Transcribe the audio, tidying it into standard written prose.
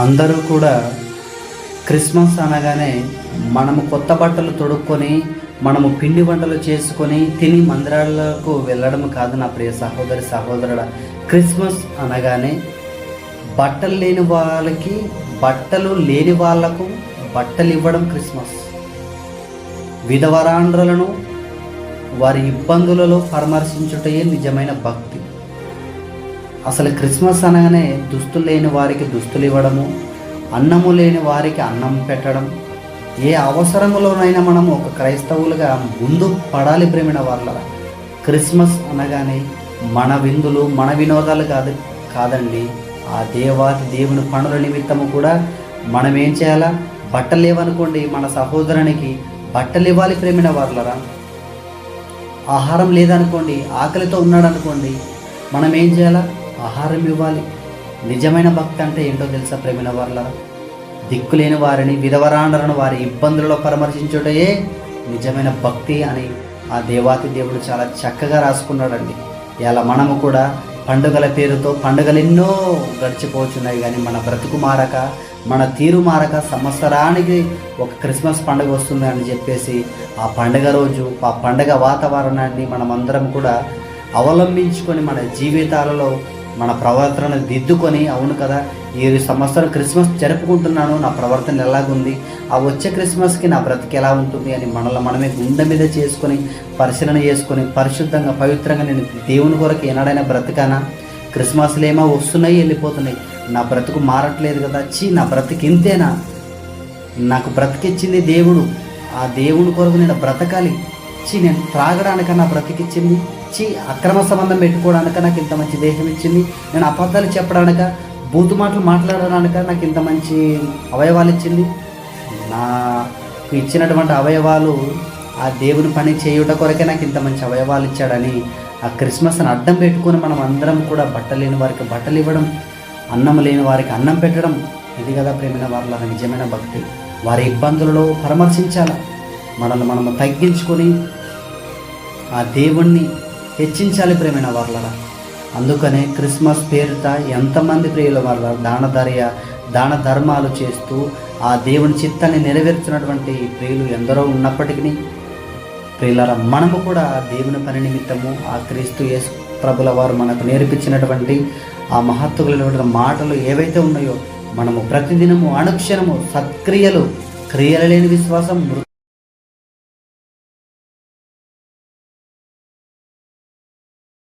అందరూ కూడా క్రిస్మస్ అనగానే మనము కొత్త బట్టలు తొడుక్కొని మనము పిండి వంటలు చేసుకొని తిని మందిరాలకు వెళ్ళడం కాదు నా ప్రియ సహోదరి సహోదరుడా. క్రిస్మస్ అనగానే బట్టలు లేని వాళ్ళకి బట్టలు లేని వాళ్లకు బట్టలు ఇవ్వడం క్రిస్మస్. విధవరాండ్రులను వారి ఇబ్బందులలో పరామర్శించుటయే నిజమైన భక్తి. అసలు క్రిస్మస్ అనగానే దుస్తులు లేని వారికి దుస్తులు ఇవ్వడము, అన్నము లేని వారికి అన్నం పెట్టడం, ఏ అవసరములోనైనా మనము ఒక క్రైస్తవులుగా ముందు పడాలి ప్రేమిన వాళ్ళ. క్రిస్మస్ అనగానే మన విందులు మన వినోదాలు కాదండి. ఆ దేవుని పనుల నిమిత్తము కూడా మనం ఏం చేయాలా? బట్టలు లేవనుకోండి, మన సహోదరునికి బట్టలు ఇవ్వాలి ప్రేమిన వాళ్ళరా. ఆహారం లేదనుకోండి, ఆకలితో ఉన్నాడు అనుకోండి, మనం ఏం చేయాలా? ఆహారం ఇవ్వాలి. నిజమైన భక్తి అంటే ఏంటో తెలుసా ప్రేమిన వాళ్ళరా? దిక్కులేని వారిని విధవరాండ్రులను వారి ఇబ్బందులలో పరామర్శించుటయే నిజమైన భక్తి అని ఆ దేవాతి దేవుడు చాలా చక్కగా రాసుకున్నాడండి. ఇలా మనము కూడా పండుగల పేరుతో పండుగలు ఎన్నో గడిచిపోతున్నాయి, కానీ మన బ్రతుకు మారక, మన తీరు మారక సంవత్సరానికి ఒక క్రిస్మస్ పండుగ వస్తుంది అని చెప్పేసి ఆ పండుగ రోజు ఆ పండుగ వాతావరణాన్ని మనమందరం కూడా అవలంబించుకొని మన జీవితాలలో మన ప్రవర్తనను దిద్దుకొని, అవును కదా ఈ సంవత్సరం క్రిస్మస్ జరుపుకుంటున్నాను, నా ప్రవర్తన ఎలాగుంది, ఆ వచ్చే క్రిస్మస్కి నా బ్రతికి ఎలా ఉంటుంది అని మనమే గుండె మీద చేసుకొని పరిశీలన చేసుకొని పరిశుద్ధంగా పవిత్రంగా నేను దేవుని కొరకు ఏనాడైనా బ్రతికానా? క్రిస్మస్లు ఏమో వస్తున్నాయి వెళ్ళిపోతున్నాయి, నా బ్రతుకు మారట్లేదు కదా, నా బ్రతికి ఇంతేనా? నాకు బ్రతికిచ్చింది దేవుడు, ఆ దేవుని కొరకు నేను బ్రతకాలి. నేను త్రాగడానికన్నా బ్రతికిచ్చింది, అక్రమ సంబంధం పెట్టుకోవడానిక నాకు ఇంత మంచి దేహం ఇచ్చింది, నేను అబద్ధాలు చెప్పడానిక బూతు మాటలు మాట్లాడడానిక నాకు ఇంత మంచి అవయవాలు ఇచ్చింది. నాకు ఇచ్చినటువంటి అవయవాలు ఆ దేవుని పని చేయుట కొరకే నాకు ఇంత మంచి అవయవాలు ఇచ్చాడని ఆ క్రిస్మస్ని అడ్డం పెట్టుకొని మనం అందరం కూడా బట్టలు లేని వారికి బట్టలు ఇవ్వడం, అన్నం లేని వారికి అన్నం పెట్టడం, ఇది కదా ప్రేమైన వాళ్ళ నిజమైన భక్తి. వారి ఇబ్బందులలో పరామర్శించాలి, మనల్ని మనము తగ్గించుకొని ఆ దేవుణ్ణి హెచ్చించాలి ప్రేమైన వాళ్ళ. అందుకనే క్రిస్మస్ పేరుట ఎంతమంది ప్రియుల వాళ్ళ దాన ధర్మాలు చేస్తూ ఆ దేవుని చిత్తాన్ని నెరవేర్చినటువంటి ప్రియులు ఎందరో ఉన్నప్పటికీ ప్రియులారా, మనము కూడా ఆ దేవుని పని నిమిత్తము ఆ క్రీస్తు యేసు ప్రభుల వారు మనకు నేర్పించినటువంటి ఆ మహత్తులైనటువంటి మాటలు ఏవైతే ఉన్నాయో మనము ప్రతిదినము అనుక్షణము సత్క్రియలు, క్రియలు లేని విశ్వాసం